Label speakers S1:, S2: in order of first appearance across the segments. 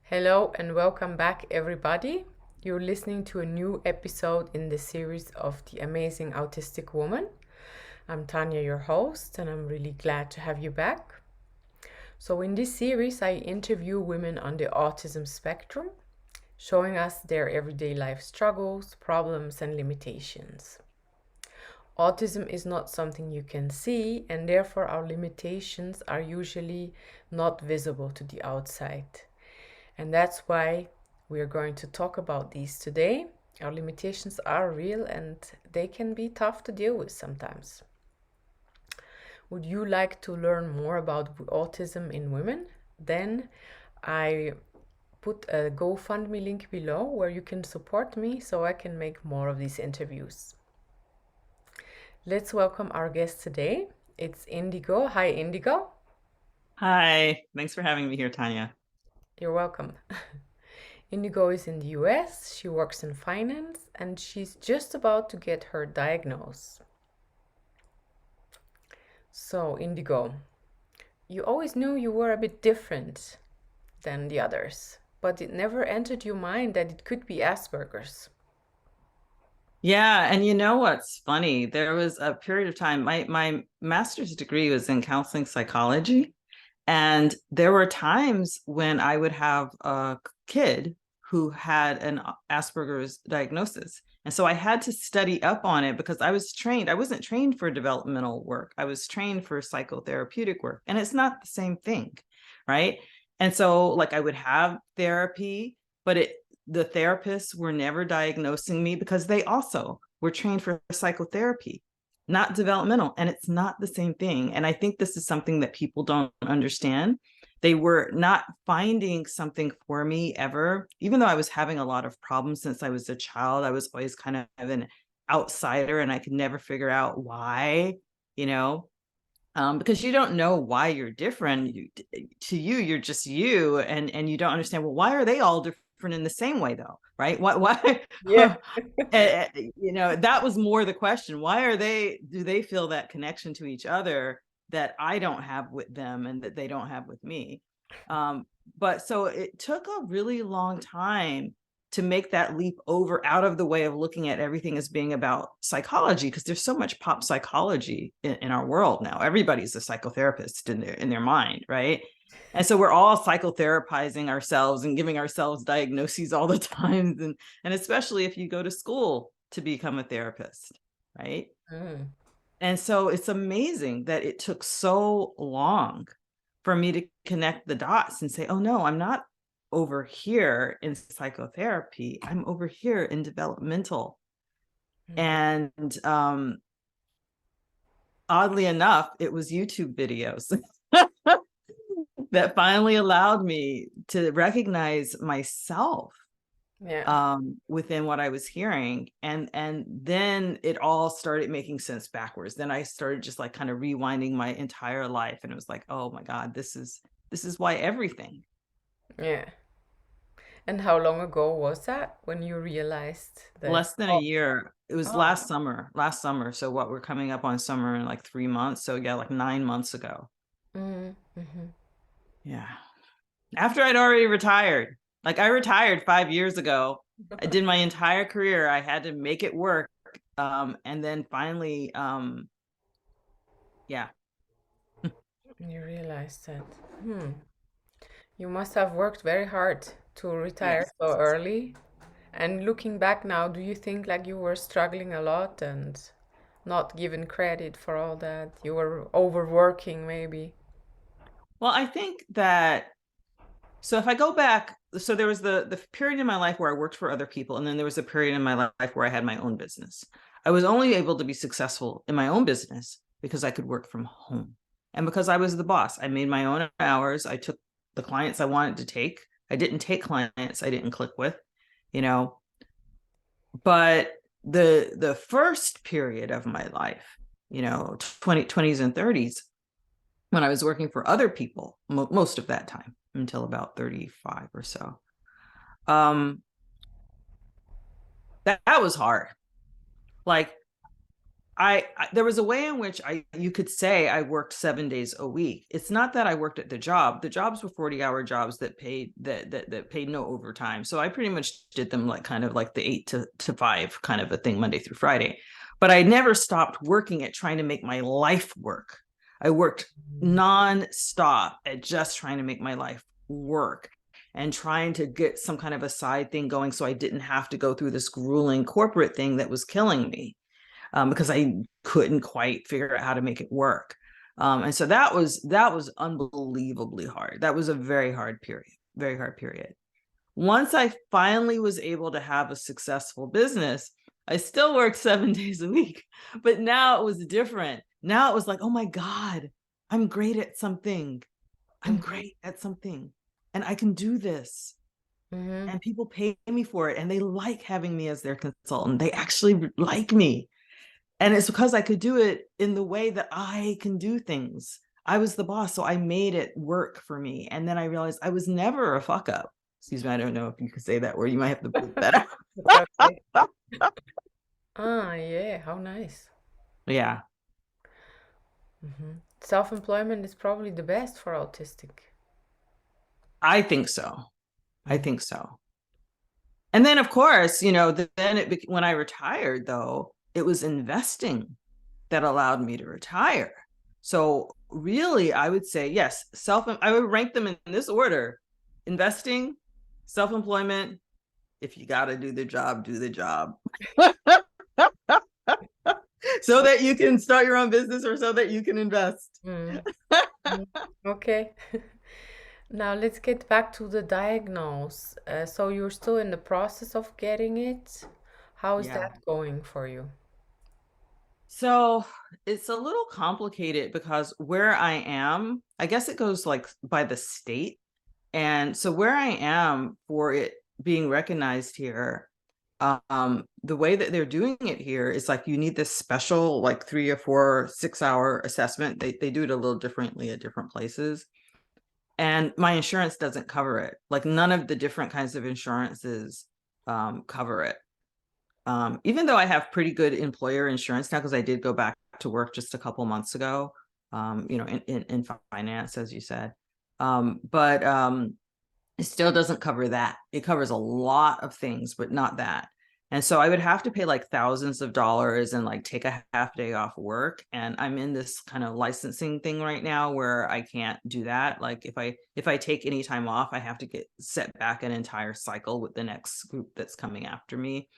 S1: Hello and welcome back, everybody. You're listening to a new episode in the series of The Amazing Autistic Woman. I'm Tanya, your host, and I'm really glad to have you back. So, in this series, I interview women on the autism spectrum, showing us their everyday life struggles, problems, and limitations. Autism is not something you can see, and therefore, our limitations are usually not visible to the outside. And that's why we are going to talk about these today. Our limitations are real and they can be tough to deal with sometimes. Would you like to learn more about autism in women? Then I put a GoFundMe link below where you can support me so I can make more of these interviews. Let's welcome our guest today. It's Indigo. Hi, Indigo.
S2: Hi, thanks for having me here, Tanya.
S1: You're welcome. Indigo is in the US, she works in finance, and she's just about to get her diagnose. So, Indigo, you always knew you were a bit different than the others, but it never entered your mind that it could be Asperger's.
S2: Yeah, and you know what's funny? There was a period of time, my master's degree was in counseling psychology, and there were times when I would have a kid who had an Asperger's diagnosis. And so I had to study up on it because I was trained. I wasn't trained for developmental work. I was trained for psychotherapeutic work, and it's not the same thing, right? And so like I would have therapy, but the therapists were never diagnosing me because they also were trained for psychotherapy, not developmental. And it's not the same thing. And I think this is something that people don't understand. They were not finding something for me ever, even though I was having a lot of problems since I was a child. I was always kind of an outsider and I could never figure out why, you know, because you don't know why you're different. To you, you're just you, and you don't understand. Well, why are they all different in the same way, though? Right? Why?
S1: Yeah.
S2: That was more the question. Why are they? Do they feel that connection to each other that I don't have with them, and that they don't have with me? But so it took a really long time to make that leap over out of the way of looking at everything as being about psychology, because there's so much pop psychology in our world now. Everybody's a psychotherapist in their mind, right? And so we're all psychotherapizing ourselves and giving ourselves diagnoses all the time, and especially if you go to school to become a therapist, right?
S1: Mm.
S2: And so it's amazing that it took so long for me to connect the dots and say, oh no, I'm not over here in psychotherapy. I'm over here in developmental.
S1: Mm.
S2: And oddly enough, it was YouTube videos that finally allowed me to recognize myself
S1: Yeah.
S2: within what I was hearing. And then it all started making sense backwards. Then I started just like kind of rewinding my entire life. And it was like, oh my God, this is why everything.
S1: Yeah. And how long ago was that when you realized that?
S2: Less than a
S1: Oh,
S2: year. It was
S1: oh.
S2: last summer. So what, we're coming up on summer in like 3 months. So yeah, like 9 months ago.
S1: Mm. Mm-hmm.
S2: Yeah. After I'd already retired. Like I retired 5 years ago. I did my entire career. I had to make it work. And then finally, yeah.
S1: You realized that. Hmm. You must have worked very hard to retire
S2: Yes.
S1: so early. And looking back now, do you think like you were struggling a lot and not given credit for all that? You were overworking maybe.
S2: Well, I think that, so if I go back, so there was the period in my life where I worked for other people, and then there was a period in my life where I had my own business. I was only able to be successful in my own business because I could work from home. And because I was the boss, I made my own hours. I took the clients I wanted to take. I didn't take clients I didn't click with, you know. But the first period of my life, 20s and 30s, when I was working for other people, most of that time until about 35 or so. That was hard. Like there was a way in which you could say I worked 7 days a week. It's not that I worked at the job. The jobs were 40-hour jobs that paid no overtime. So I pretty much did them like kind of like the 8 to 5 kind of a thing, Monday through Friday. But I never stopped working at trying to make my life work. I worked nonstop at just trying to make my life work and trying to get some kind of a side thing going so I didn't have to go through this grueling corporate thing that was killing me. Because I couldn't quite figure out how to make it work. And so that was unbelievably hard. That was a very hard period. Once I finally was able to have a successful business, I still worked 7 days a week, but now it was different. Now it was like, oh my God, I'm great at something. I'm great at something and I can do this. And people pay me for it and they like having me as their consultant. They actually like me. And it's because I could do it in the way that I can do things. I was the boss, so I made it work for me. And then I realized I was never a fuck up. Excuse me, I don't know if you can say that word. You might have to bleep that out.
S1: Yeah, how nice.
S2: Yeah.
S1: Self-employment is probably the best for autistic.
S2: I think so. I think so. And then, of course, then when I retired, though, it was investing that allowed me to retire. So really, I would say, yes, I would rank them in this order: investing, self-employment. If you got to do the job, do the job. So that you can start your own business or so that you can invest.
S1: Okay. Now let's get back to the diagnose. So you're still in the process of getting it. How is that going for you?
S2: So it's a little complicated because where I am, I guess it goes like by the state. And so where I am for it being recognized here, the way that they're doing it here is like you need this special like 3 or 4 6-hour assessment. They do it a little differently at different places. And my insurance doesn't cover it. Like none of the different kinds of insurances cover it. Even though I have pretty good employer insurance now, because I did go back to work just a couple months ago, in finance, as you said. But it still doesn't cover that. It covers a lot of things, but not that. And so I would have to pay like thousands of dollars and like take a half day off work. And I'm in this kind of licensing thing right now where I can't do that. Like if I take any time off, I have to get set back an entire cycle with the next group that's coming after me.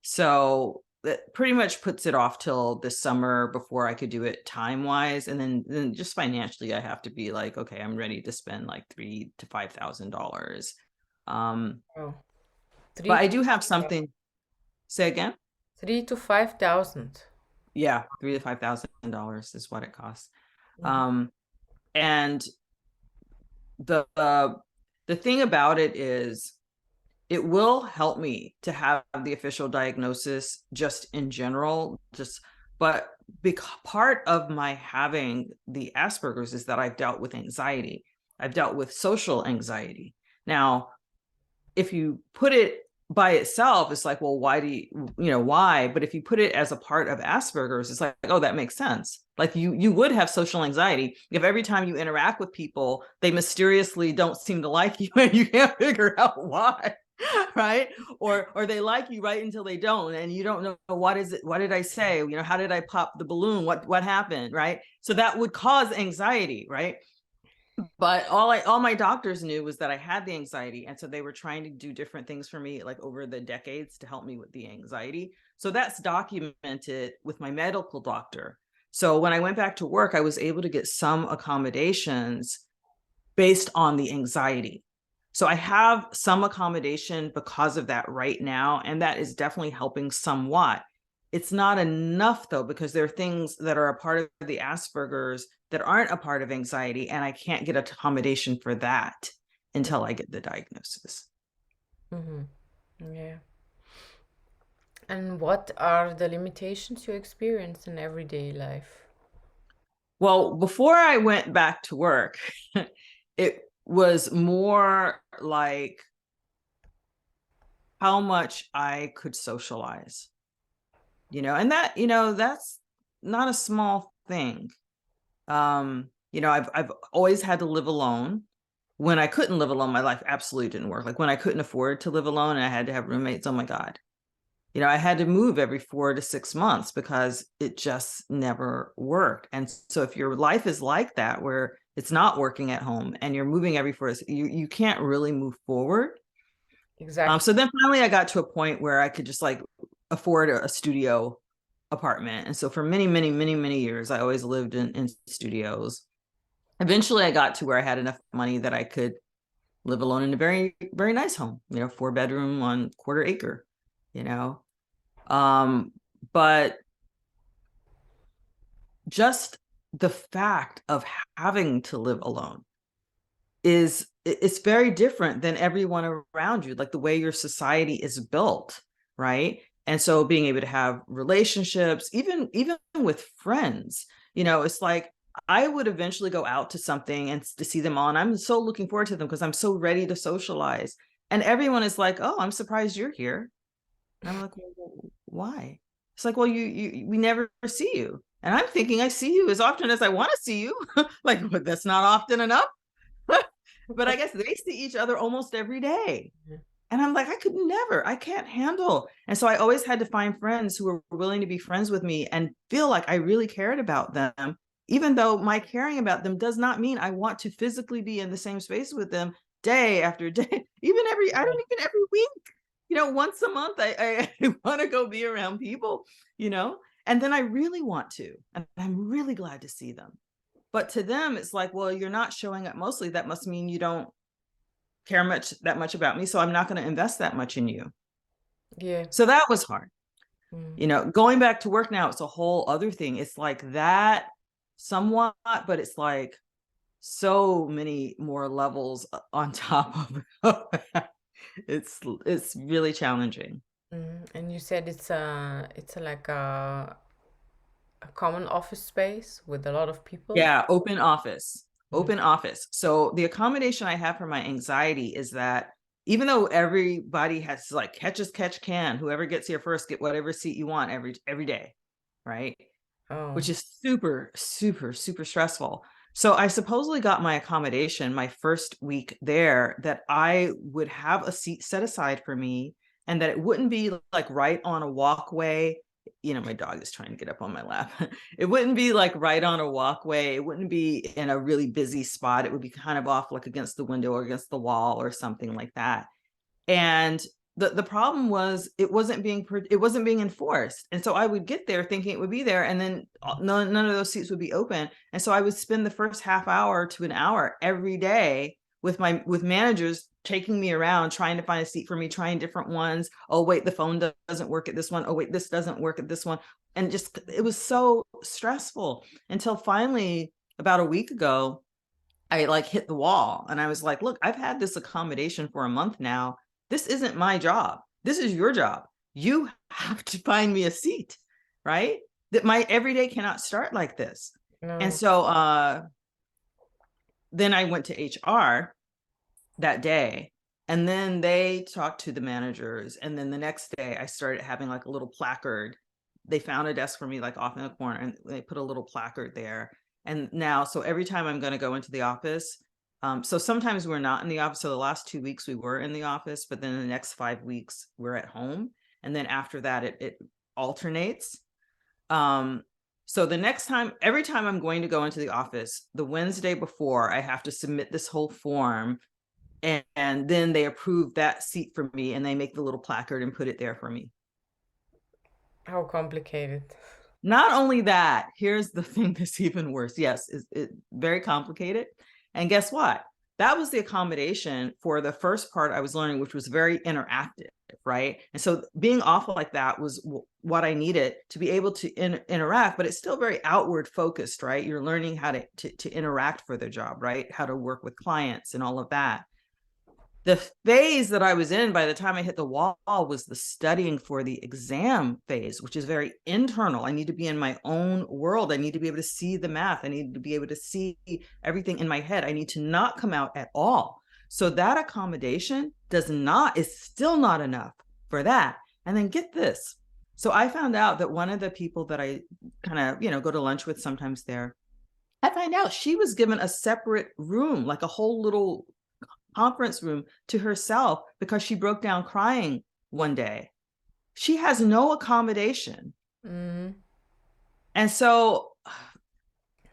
S2: So that pretty much puts it off till this summer before I could do it time wise. And then just financially, I have to be like, okay, I'm ready to spend like $3,000 to $5,000.
S1: Oh,
S2: But I do have something. Say again.
S1: 3 to 5,000.
S2: Yeah, $3,000 to $5,000 is what it costs. And the thing about it is, it will help me to have the official diagnosis just in general, but part of my having the Asperger's is that I've dealt with anxiety. I've dealt with social anxiety. Now, if you put it by itself, it's like, well, why? But if you put it as a part of Asperger's, it's like, oh, that makes sense. Like you would have social anxiety if every time you interact with people, they mysteriously don't seem to like you and you can't figure out why. Right? Or they like you right until they don't, and you don't know what did I say? How did I pop the balloon? What happened? Right? So that would cause anxiety, right? But all my doctors knew was that I had the anxiety, and so they were trying to do different things for me like over the decades to help me with the anxiety. So that's documented with my medical doctor. So when I went back to work, I was able to get some accommodations based on the anxiety. So I have some accommodation because of that right now, and that is definitely helping somewhat. It's not enough though, because there are things that are a part of the Asperger's that aren't a part of anxiety, and I can't get accommodation for that until I get the diagnosis.
S1: Yeah. And what are the limitations you experience in everyday life?
S2: Well, before I went back to work, it was more like how much I could socialize, and that's not a small thing. I've always had to live alone. When I couldn't live alone, my life absolutely didn't work. Like when I couldn't afford to live alone and I had to have roommates, oh my God. I had to move every 4 to 6 months because it just never worked. And so if your life is like that, where it's not working at home and you're moving every 4, you can't really move forward.
S1: Exactly.
S2: So then finally I got to a point where I could just like afford a studio apartment. And so for many, many, many, many years, I always lived in studios. Eventually I got to where I had enough money that I could live alone in a very, very nice home, 4-bedroom on 1/4 acre, but just the fact of having to live alone it's very different than everyone around you, like the way your society is built, right? And so being able to have relationships, even with friends, it's like I would eventually go out to something and to see them all, and I'm so looking forward to them because I'm so ready to socialize, and everyone is like, oh, I'm surprised you're here. And I'm like, well, why? It's like, well, we never see you. And I'm thinking I see you as often as I want to see you. Like, but that's not often enough. But I guess they see each other almost every day. And I'm like, I can't handle. And so I always had to find friends who were willing to be friends with me and feel like I really cared about them, even though my caring about them does not mean I want to physically be in the same space with them day after day, I don't even every week. Once a month, I want to go be around people, and then I really want to, and I'm really glad to see them. But to them, it's like, well, you're not showing up mostly. That must mean you don't care that much about me. So I'm not going to invest that much in you.
S1: Yeah.
S2: So that was hard. Going back to work now, it's a whole other thing. It's like that somewhat, but it's like so many more levels on top of that. It's really challenging.
S1: And you said it's like a common office space with a lot of people.
S2: Yeah, open office. So the accommodation I have for my anxiety is that even though everybody has to like catch as catch can, whoever gets here first, get whatever seat you want every day, right?
S1: Oh.
S2: Which is super, super, super stressful. So I supposedly got my accommodation my first week there that I would have a seat set aside for me and that it wouldn't be like right on a walkway. My dog is trying to get up on my lap. It wouldn't be like right on a walkway. It wouldn't be in a really busy spot. It would be kind of off like against the window or against the wall or something like that. And the problem was it wasn't being enforced. And so I would get there thinking it would be there, and then none of those seats would be open. And so I would spend the first half hour to an hour every day with managers taking me around, trying to find a seat for me, trying different ones. Oh, wait, the phone doesn't work at this one. Oh, wait, this doesn't work at this one. And just, it was so stressful until finally about a week ago, I like hit the wall and I was like, look, I've had this accommodation for a month now. This isn't my job. This is your job. You have to find me a seat, right? That my everyday cannot start like this.
S1: No.
S2: And so then I went to HR that day, and then they talked to the managers. And then the next day I started having like a little placard. They found a desk for me like off in the corner and they put a little placard there. And now, so every time I'm going to go into the office, so sometimes we're not in the office. So the last 2 weeks we were in the office, but then the next 5 weeks we're at home. And then after that, it alternates. So the next time, every time I'm going to go into the office, the Wednesday before, I have to submit this whole form, and then they approve that seat for me and they make the little placard and put it there for me.
S1: How complicated.
S2: Not only that, here's the thing that's even worse. Yes, it's very complicated. And guess what? That was the accommodation for the first part I was learning, which was very interactive, right? And so being awful like that was what I needed to be able to interact, but it's still very outward focused, right? You're learning how to interact for the job, right? How to work with clients and all of that. The phase that I was in by the time I hit the wall was the studying for the exam phase, which is very internal. I need to be in my own world. I need to be able to see the math. I need to be able to see everything in my head. I need to not come out at all. So that accommodation is still not enough for that. And then get this. So I found out that one of the people that I kind of, go to lunch with sometimes there, I find out she was given a separate room, like a whole little conference room to herself because she broke down crying one day. She has no accommodation.
S1: Mm,
S2: And so,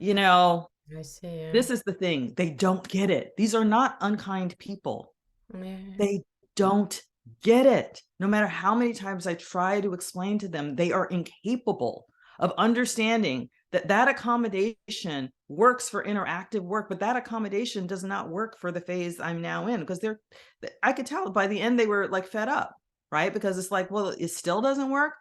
S1: I see. Yeah.
S2: this is the thing. They don't get it. These are not unkind people.
S1: Yeah.
S2: They don't get it. No matter how many times I try to explain to them, they are incapable of understanding that that accommodation works for interactive work, but that accommodation does not work for the phase I'm now in, because I could tell by the end they were like fed up, right? Because it's like, well, it still doesn't work.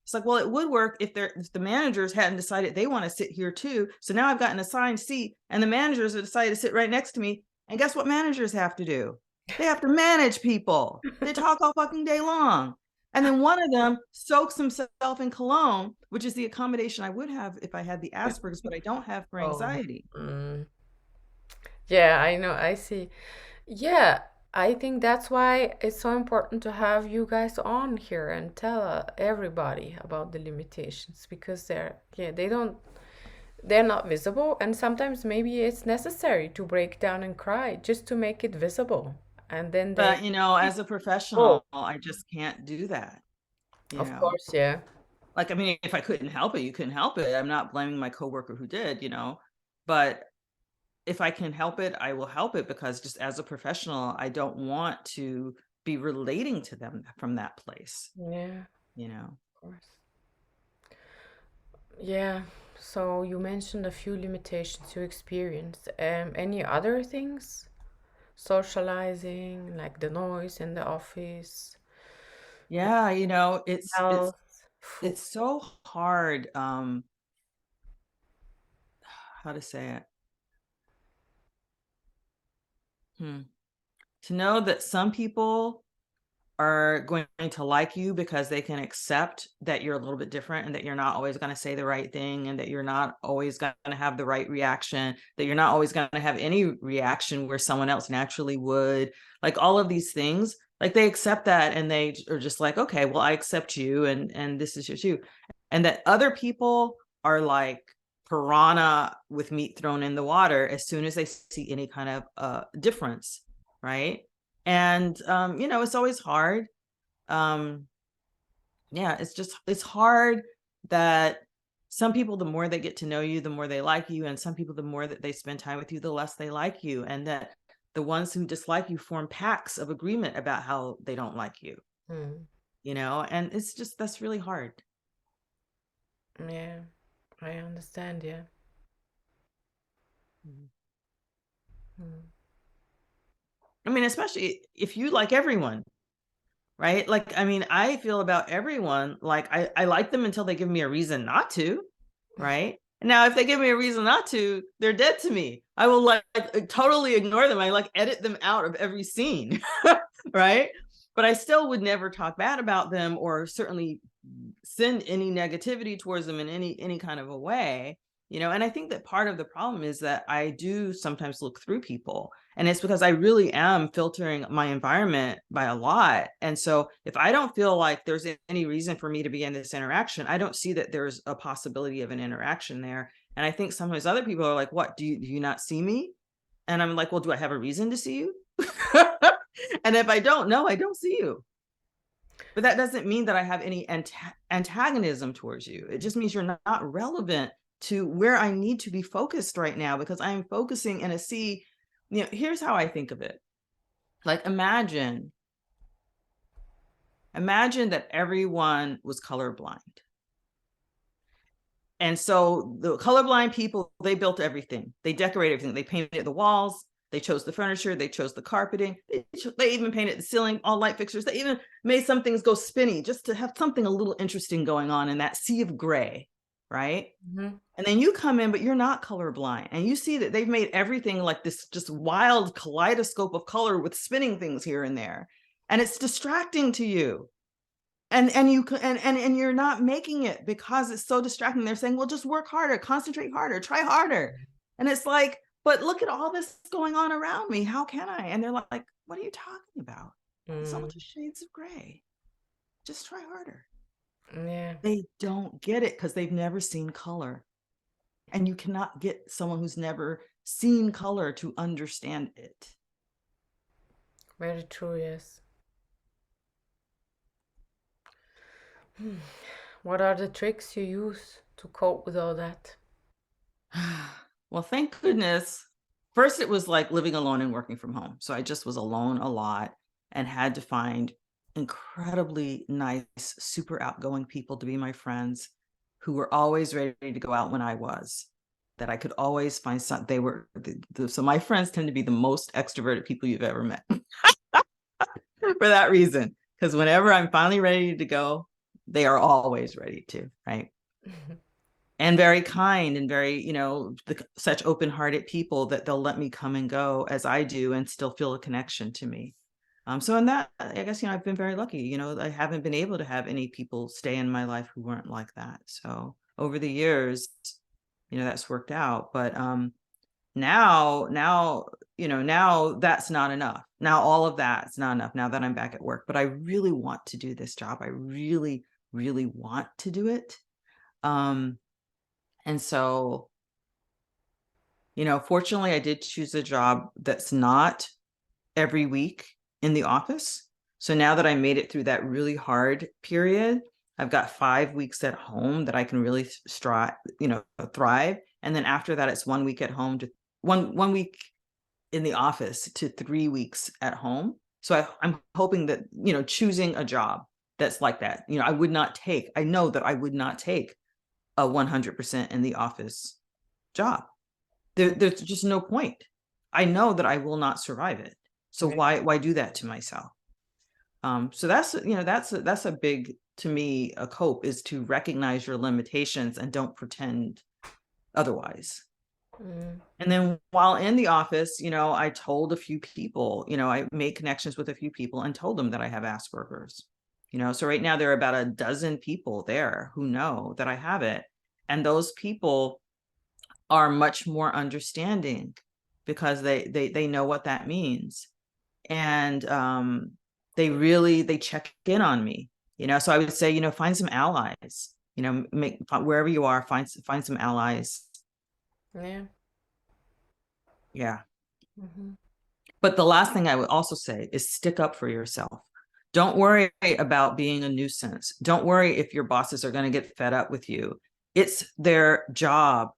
S2: It's like, well, it would work if the managers hadn't decided they want to sit here too. So now I've got an assigned seat and the managers have decided to sit right next to me. And guess what managers have to do? They have to manage people. They talk all fucking day long. And then one of them soaks himself in cologne, which is the accommodation I would have if I had the Asperger's, but I don't have for
S1: Oh.
S2: anxiety.
S1: Mm. Yeah, I know. I see. Yeah, I think that's why it's so important to have you guys on here and tell everybody about the limitations, because yeah, they're not visible, and sometimes maybe it's necessary to break down and cry just to make it visible, and then they,
S2: But, as a
S1: oh,
S2: professional, I just can't do that,
S1: of course, yeah.
S2: Like, I mean, if I couldn't help it, you couldn't help it. I'm not blaming my coworker who did, but if I can help it, I will help it, because just as a professional, I don't want to be relating to them from that place,
S1: Yeah,
S2: you know.
S1: of course. Yeah, so you mentioned a few limitations you experienced. Any other things? Socializing, like the noise in the office,
S2: Yeah, it's it's
S1: health,
S2: it's so hard, how to say it? Hmm. To know that some people are going to like you because they can accept that you're a little bit different, and that you're not always going to say the right thing, and that you're not always going to have the right reaction, that you're not always going to have any reaction where someone else naturally would. Like, all of these things, like, they accept that, and they are just like, okay, well, I accept you, and this is just you. And that other people are like piranha with meat thrown in the water as soon as they see any kind of difference, right? And it's always hard. um yeah, it's hard that some people, the more they get to know you, the more they like you, and some people, the more that they spend time with you, the less they like you, and that the ones who dislike you form pacts of agreement about how they don't like you,
S1: mm,
S2: and it's just, that's really hard.
S1: yeah, I understand, yeah.
S2: Mhm.
S1: Mm.
S2: I mean, especially if you like everyone, right? Like, I mean, I feel about everyone like I like them until they give me a reason not to, right? Now, if they give me a reason not to, they're dead to me. I will like totally ignore them. I like edit them out of every scene, right? But I still would never talk bad about them, or certainly send any negativity towards them in any kind of a way. And I think that part of the problem is that I do sometimes look through people, and it's because I really am filtering my environment by a lot. And so if I don't feel like there's any reason for me to be in this interaction, I don't see that there's a possibility of an interaction there. And I think sometimes other people are like, what, do you not see me? And I'm like, well, do I have a reason to see you? And if I don't know, I don't see you. But that doesn't mean that I have any antagonism towards you. It just means you're not relevant to where I need to be focused right now, because I'm focusing in a sea. Here's how I think of it. Like, imagine that everyone was colorblind. And so the colorblind people, they built everything. They decorated everything. They painted the walls. They chose the furniture. They chose the carpeting. They even painted the ceiling, all light fixtures. They even made some things go spinny just to have something a little interesting going on in that sea of gray, right?
S1: Mhm.
S2: And then you come in, but you're not colorblind. And you see that they've made everything like this just wild kaleidoscope of color with spinning things here and there. And it's distracting to you. And you're not making it because it's so distracting. They're saying, well, just work harder, concentrate harder, try harder. And it's like, but look at all this going on around me. How can I? And they're like, what are you talking about? It's all
S1: Mm.
S2: just shades of gray. Just try harder.
S1: Yeah.
S2: They don't get it because they've never seen color. And you cannot get someone who's never seen color to understand it.
S1: Very true, yes. What are the tricks you use to cope with all that?
S2: Well, thank goodness. First, it was like living alone and working from home. So I just was alone a lot and had to find incredibly nice, super outgoing people to be my friends who were always ready to go out when I was. That I could always find some. They were so my friends tend to be the most extroverted people you've ever met for that reason. Because whenever I'm finally ready to go, they are always ready to, right? And very kind and very, such open-hearted people that they'll let me come and go as I do and still feel a connection to me. So in that, I guess, I've been very lucky. I haven't been able to have any people stay in my life who weren't like that. So over the years, that's worked out. But now, now that's not enough. Now all of that's not enough now that I'm back at work. But I really want to do this job. I really, really want to do it. And so, fortunately, I did choose a job that's not every week in the office. So now that I made it through that really hard period, I've got 5 weeks at home that I can really thrive. And then after that, it's 1 week at home to one week in the office to 3 weeks at home. So I'm hoping that, choosing a job that's like that, I know that I would not take a 100% in the office job. There's just no point. I know that I will not survive it. So
S1: Yeah.
S2: why do that to myself? So that's a big, to me, a cope is to recognize your limitations and don't pretend otherwise. And then while in the office, I told a few people, I made connections with a few people and told them that I have Asperger's. So right now there are about a dozen people there who know that I have it. And those people are much more understanding because they know what that means. And they check in on me, so I would say, find some allies, wherever you are, find some allies.
S1: Yeah.
S2: Yeah.
S1: Mm-hmm.
S2: But the last thing I would also say is stick up for yourself. Don't worry about being a nuisance. Don't worry if your bosses are going to get fed up with you. It's their job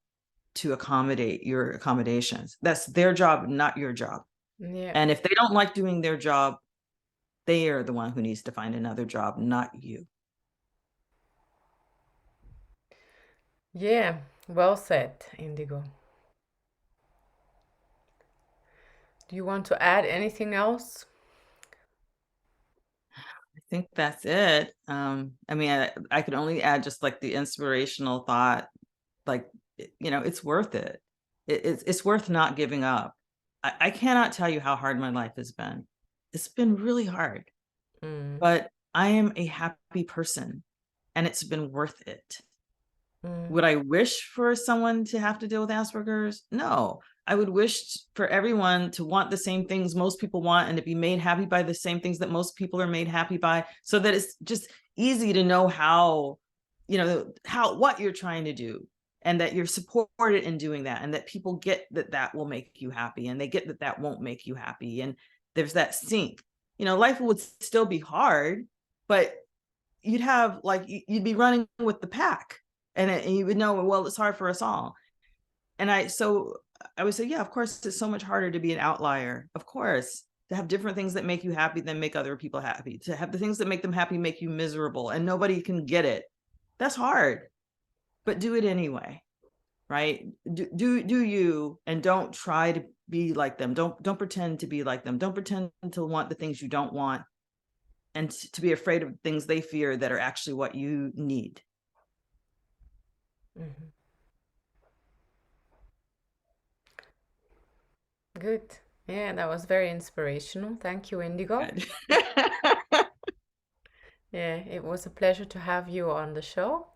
S2: to accommodate your accommodations. That's their job, not your job.
S1: Yeah.
S2: And if they don't like doing their job, they are the one who needs to find another job, not you.
S1: Yeah. Well said, Indigo. Do you want to add anything else?
S2: I think that's it. I mean, I could only add just like the inspirational thought, like, it's worth it. It's worth not giving up. I cannot tell you how hard my life has been. It's been really hard,
S1: Mm.
S2: but I am a happy person and it's been worth it.
S1: Mm.
S2: Would I wish for someone to have to deal with Asperger's? No. I would wish for everyone to want the same things most people want and to be made happy by the same things that most people are made happy by, so that it's just easy to know what you're trying to do, and that you're supported in doing that, and that people get that will make you happy, and they get that won't make you happy. And there's that sync. Life would still be hard, but you'd be running with the pack, and you would know, well, it's hard for us all. And I would say, yeah, of course, it's so much harder to be an outlier. Of course, to have different things that make you happy than make other people happy, to have the things that make them happy make you miserable, and nobody can get it. That's hard, but do it anyway, right? Do you, and don't try to be like them. Don't pretend to be like them. Don't pretend to want the things you don't want, and to be afraid of things they fear that are actually what you need.
S1: Mm-hmm. Good. Yeah, that was very inspirational. Thank you, Indigo. Yeah, it was a pleasure to have you on the show.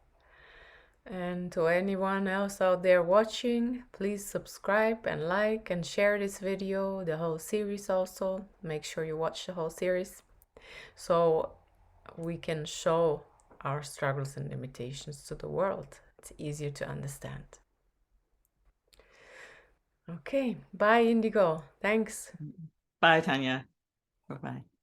S1: And to anyone else out there watching, please subscribe and like and share this video, the whole series also. Make sure you watch the whole series so we can show our struggles and limitations to the world. It's easier to understand. Okay, bye Indigo. Thanks.
S2: Bye, Tanya. Bye-bye.